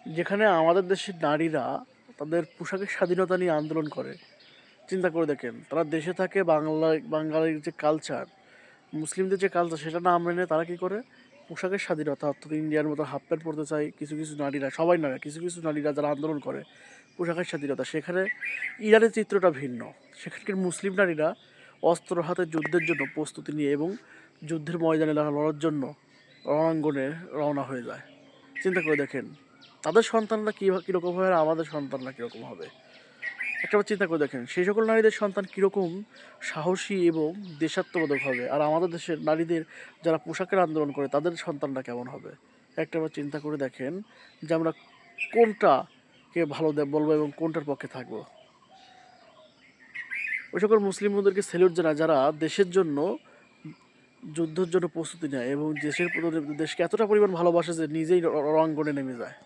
যেখানে আমাদের দেশের নারীরা তাদের পোশাকের স্বাধীনতা নিয়ে আন্দোলন করে, চিন্তা করে দেখেন তারা দেশে থাকে, বাঙালির যে কালচার, মুসলিমদের যে কালচার সেটা না মেনে তারা কী করে, পোশাকের স্বাধীনতা অর্থাৎ ইন্ডিয়ার মতো হাফ প্যান্ট পরতে চায় কিছু কিছু নারীরা, সবাই নয়, কিছু কিছু নারীরা যারা আন্দোলন করে পোশাকের স্বাধীনতা। সেখানে ইরানের চিত্রটা ভিন্ন। সেখানকার মুসলিম নারীরা অস্ত্র হাতে যুদ্ধের জন্য প্রস্তুতি নিয়ে এবং যুদ্ধের ময়দানে লড়ার জন্য রণাঙ্গনে রওনা হয়ে যায়। চিন্তা করে দেখেন তাদের সন্তানরা কীরকম হবে আর আমাদের সন্তানরা কীরকম হবে। একটাবার চিন্তা করে দেখেন সেই সকল নারীদের সন্তান কীরকম সাহসী এবং দেশাত্মবোধক হবে, আর আমাদের দেশের নারীদের যারা পোশাকের আন্দোলন করে তাদের সন্তানরা কেমন হবে। একটাবার চিন্তা করে দেখেন যে আমরা কোনটাকে ভালো বলবো এবং কোনটার পক্ষে থাকবো। ওই সকল মুসলিম বন্ধুদেরকে স্যালুট জানায় যারা দেশের জন্য যুদ্ধের জন্য প্রস্তুতি নেয় এবং দেশকে এতটা পরিমাণ ভালোবাসে যে নিজেই রণাঙ্গনে নেমে যায়।